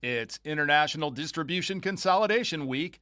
It's International Distribution Consolidation Week,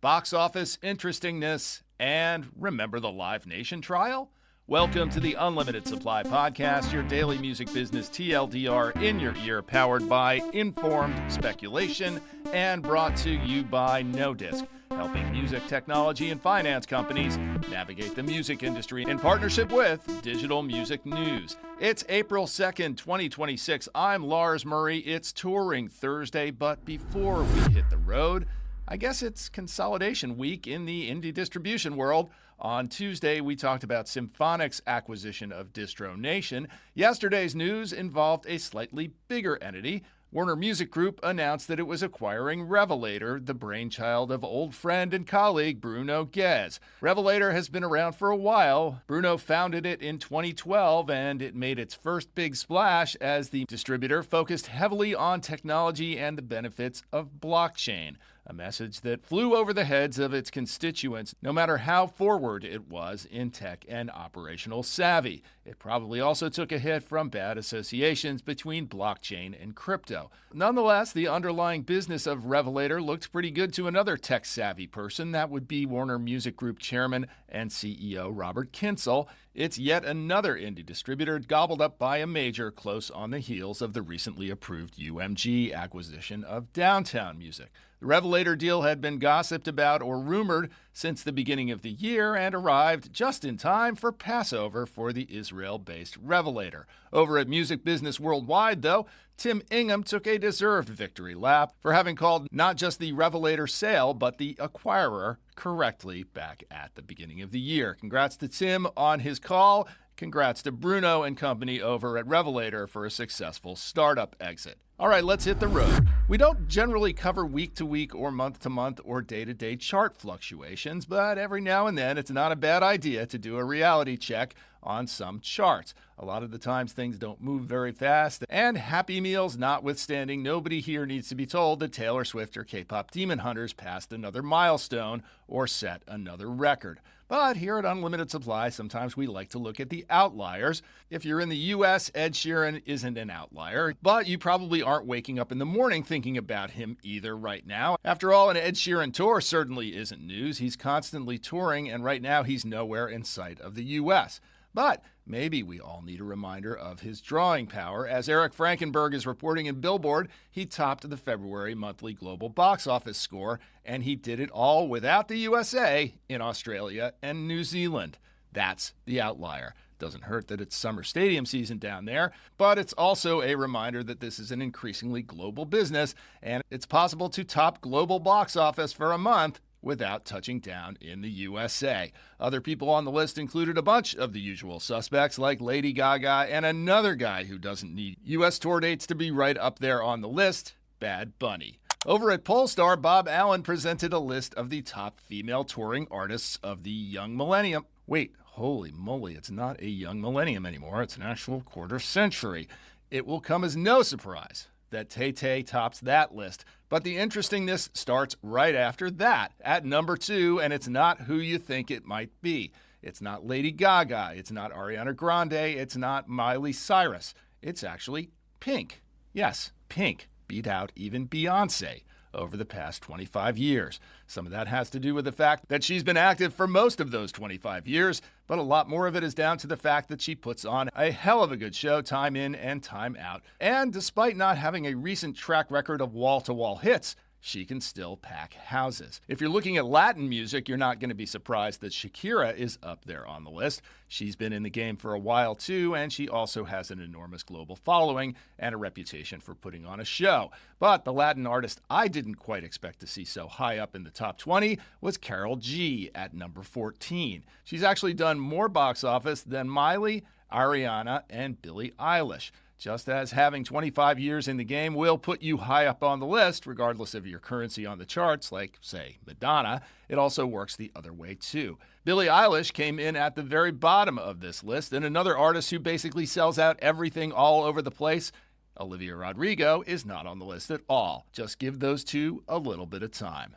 box office interestingness, and remember the Live Nation trial? Welcome to the Unlimited Supply Podcast, your daily music business TLDR in your ear, powered by informed speculation and brought to you by No Disc, helping music, technology, and finance companies navigate the music industry in partnership with Digital Music News. It's April 2nd, 2026. I'm Lars Murray. It's Touring Thursday, but before we hit the road, I guess it's consolidation week in the indie distribution world. On Tuesday, we talked about Symphonic's acquisition of DistroNation. Yesterday's news involved a slightly bigger entity. Warner Music Group announced that it was acquiring Revelator, the brainchild of old friend and colleague Bruno Guez. Revelator has been around for a while. Bruno founded it in 2012, and it made its first big splash as the distributor focused heavily on technology and the benefits of blockchain, a message that flew over the heads of its constituents, no matter how forward it was in tech and operational savvy. It probably also took a hit from bad associations between blockchain and crypto. Nonetheless, the underlying business of Revelator looked pretty good to another tech-savvy person. That would be Warner Music Group chairman and CEO Robert Kyncl. It's yet another indie distributor gobbled up by a major close on the heels of the recently approved UMG acquisition of Downtown Music. The Revelator deal had been gossiped about or rumored since the beginning of the year and arrived just in time for Passover for the Israel-based Revelator. Over at Music Business Worldwide, though, Tim Ingham took a deserved victory lap for having called not just the Revelator sale, but the acquirer correctly back at the beginning of the year. Congrats to Tim on his call. Congrats to Bruno and company over at Revelator for a successful startup exit. All right, let's hit the road. We don't generally cover week-to-week or month-to-month or day-to-day chart fluctuations, but every now and then it's not a bad idea to do a reality check on some charts. A lot of the times things don't move very fast, and Happy Meals notwithstanding, nobody here needs to be told that Taylor Swift or K-pop Demon Hunters passed another milestone or set another record. But here at Unlimited Supply, sometimes we like to look at the outliers. If you're in the U.S., Ed Sheeran isn't an outlier, but you probably aren't waking up in the morning thinking about him either right now. After all, an Ed Sheeran tour certainly isn't news. He's constantly touring, and right now he's nowhere in sight of the U.S. But maybe we all need a reminder of his drawing power. As Eric Frankenberg is reporting in Billboard, he topped the February monthly global box office score, and he did it all without the USA in Australia and New Zealand. That's the outlier. Doesn't hurt that it's summer stadium season down there, but it's also a reminder that this is an increasingly global business, and it's possible to top global box office for a month without touching down in the USA. Other people on the list included a bunch of the usual suspects like Lady Gaga and another guy who doesn't need US tour dates to be right up there on the list, Bad Bunny. Over at Polestar, Bob Allen presented a list of the top female touring artists of the young millennium. Wait, holy moly, it's not a young millennium anymore, it's an actual quarter century. It will come as no surprise that Tay-Tay tops that list. But the interestingness starts right after that, at number 2, and it's not who you think it might be. It's not Lady Gaga, it's not Ariana Grande, it's not Miley Cyrus. It's actually Pink. Yes, Pink beat out even Beyoncé over the past 25 years. Some of that has to do with the fact that she's been active for most of those 25 years, but a lot more of it is down to the fact that she puts on a hell of a good show time in and time out. And despite not having a recent track record of wall-to-wall hits, she can still pack houses. If you're looking at Latin music, you're not going to be surprised that Shakira is up there on the list. She's been in the game for a while too, and she also has an enormous global following and a reputation for putting on a show. But the Latin artist I didn't quite expect to see so high up in the top 20 was Karol G at number 14. She's actually done more box office than Miley, Ariana, and Billie Eilish. Just as having 25 years in the game will put you high up on the list, regardless of your currency on the charts, like, say, Madonna, it also works the other way, too. Billie Eilish came in at the very bottom of this list, and another artist who basically sells out everything all over the place, Olivia Rodrigo, is not on the list at all. Just give those two a little bit of time.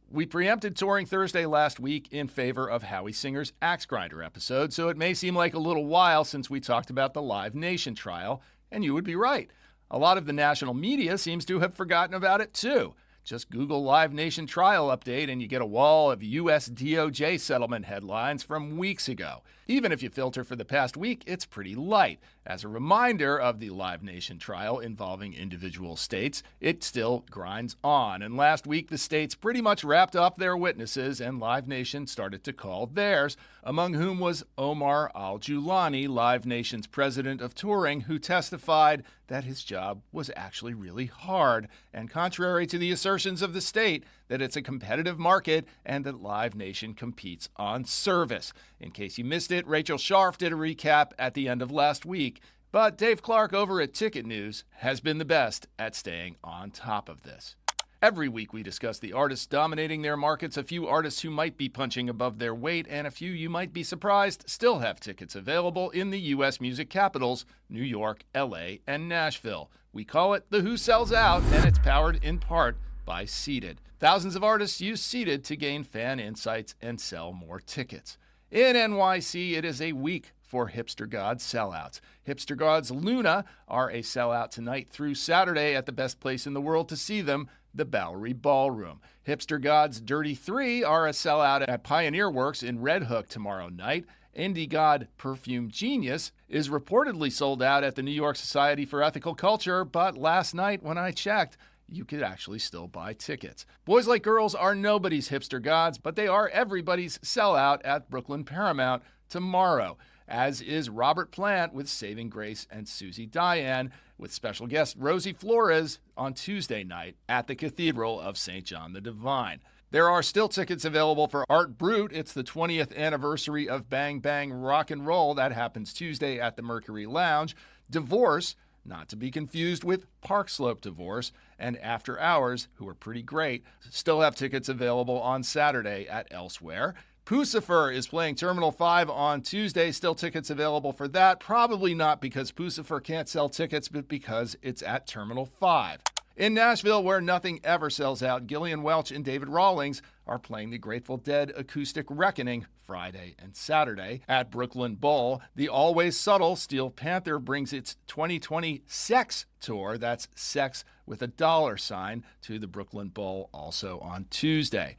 We preempted Touring Thursday last week in favor of Howie Singer's Axe Grinder episode, so it may seem like a little while since we talked about the Live Nation trial, and you would be right. A lot of the national media seems to have forgotten about it too. Just Google Live Nation trial update and you get a wall of U.S. DOJ settlement headlines from weeks ago. Even if you filter for the past week, it's pretty light. As a reminder of the Live Nation trial involving individual states, it still grinds on. And last week, the states pretty much wrapped up their witnesses and Live Nation started to call theirs, among whom was Omar Al-Julani, Live Nation's president of touring, who testified that his job was actually really hard. And contrary to the assertions of the state, that it's a competitive market and that Live Nation competes on service. In case you missed it, Rachel Scharf did a recap at the end of last week, but Dave Clark over at Ticket News has been the best at staying on top of this. Every week we discuss the artists dominating their markets, a few artists who might be punching above their weight, and a few you might be surprised still have tickets available in the U.S. music capitals, New York, L.A., and Nashville. We call it the Who Sells Out, and it's powered in part by Seated. Thousands of artists use Seated to gain fan insights and sell more tickets. In NYC, it is a week for Hipster Gods sellouts. Hipster Gods Luna are a sellout tonight through Saturday at the best place in the world to see them, the Bowery Ballroom. Hipster Gods Dirty 3 are a sellout at Pioneer Works in Red Hook tomorrow night. Indie God Perfume Genius is reportedly sold out at the New York Society for Ethical Culture, but last night when I checked, you could actually still buy tickets. Boys Like Girls are nobody's Hipster Gods, but they are everybody's sellout at Brooklyn Paramount tomorrow, as is Robert Plant with Saving Grace and Susie Diane, with special guest Rosie Flores on Tuesday night at the Cathedral of St. John the Divine. There are still tickets available for Art Brut. It's the 20th anniversary of Bang Bang Rock and Roll. That happens Tuesday at the Mercury Lounge. Divorce, not to be confused with Park Slope Divorce, and After Hours, who are pretty great, still have tickets available on Saturday at Elsewhere. Pucifer is playing Terminal 5 on Tuesday. Still tickets available for that. Probably not because Pucifer can't sell tickets, but because it's at Terminal 5. In Nashville, where nothing ever sells out, Gillian Welch and David Rawlings are playing the Grateful Dead Acoustic Reckoning Friday and Saturday at Brooklyn Bowl. The always subtle Steel Panther brings its 2020 Sex Tour, that's sex with a $sign, to the Brooklyn Bowl also on Tuesday.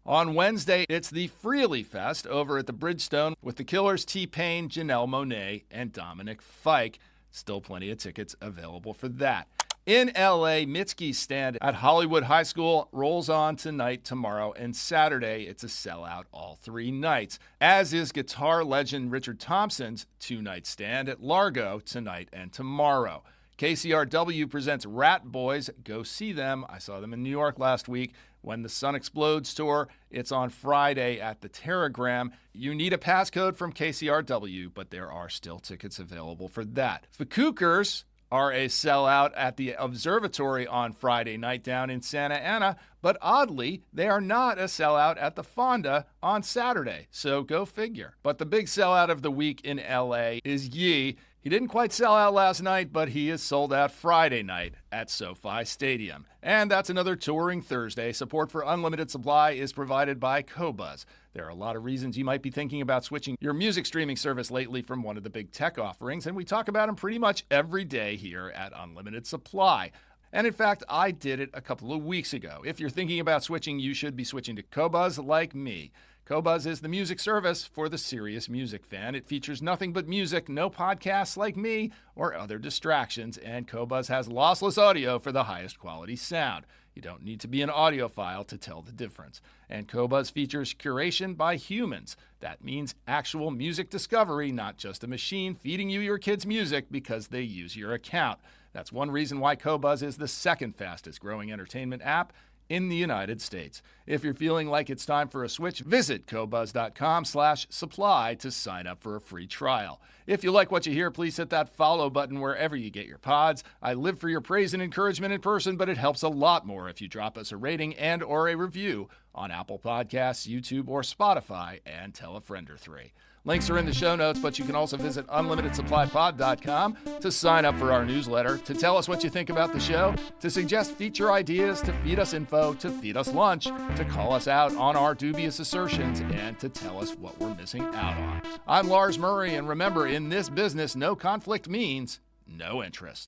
On Wednesday, it's the Freely Fest over at the Bridgestone with the Killers, T-Pain, Janelle Monáe, and Dominic Fike. Still plenty of tickets available for that. In L.A., Mitski's stand at Hollywood High School rolls on tonight, tomorrow, and Saturday. It's a sellout all 3 nights, as is guitar legend Richard Thompson's 2-night stand at Largo tonight and tomorrow. KCRW presents Rat Boys. Go see them. I saw them in New York last week. When the Sun Explodes tour, it's on Friday at the Terragram. You need a passcode from KCRW, but there are still tickets available for that. The Cookers are a sellout at the Observatory on Friday night down in Santa Ana, but oddly, they are not a sellout at the Fonda on Saturday, so go figure. But the big sellout of the week in LA is Ye. He didn't quite sell out last night, but he is sold out Friday night at SoFi Stadium. And that's another touring Thursday. Support for Unlimited Supply is provided by Qobuz. There are a lot of reasons you might be thinking about switching your music streaming service lately from one of the big tech offerings, and we talk about them pretty much every day here at Unlimited Supply. And in fact, I did it a couple of weeks ago. If you're thinking about switching, you should be switching to Qobuz like me. Qobuz is the music service for the serious music fan. It features nothing but music, no podcasts like me or other distractions, and Qobuz has lossless audio for the highest quality sound. You don't need to be an audiophile to tell the difference. And Qobuz features curation by humans. That means actual music discovery, not just a machine feeding you your kids' music because they use your account. That's one reason why Qobuz is the second fastest growing entertainment app in the United States. If you're feeling like it's time for a switch, visit Qobuz.com/supply to sign up for a free trial. If you like what you hear, please hit that follow button wherever you get your pods. I live for your praise and encouragement in person, but it helps a lot more if you drop us a rating and or a review on Apple Podcasts, YouTube, or Spotify, and tell a friend or 3. Links are in the show notes, but you can also visit unlimitedsupplypod.com to sign up for our newsletter, to tell us what you think about the show, to suggest feature ideas, to feed us info, to feed us lunch, to call us out on our dubious assertions, and to tell us what we're missing out on. I'm Lars Murray, and remember, in this business, no conflict means no interest.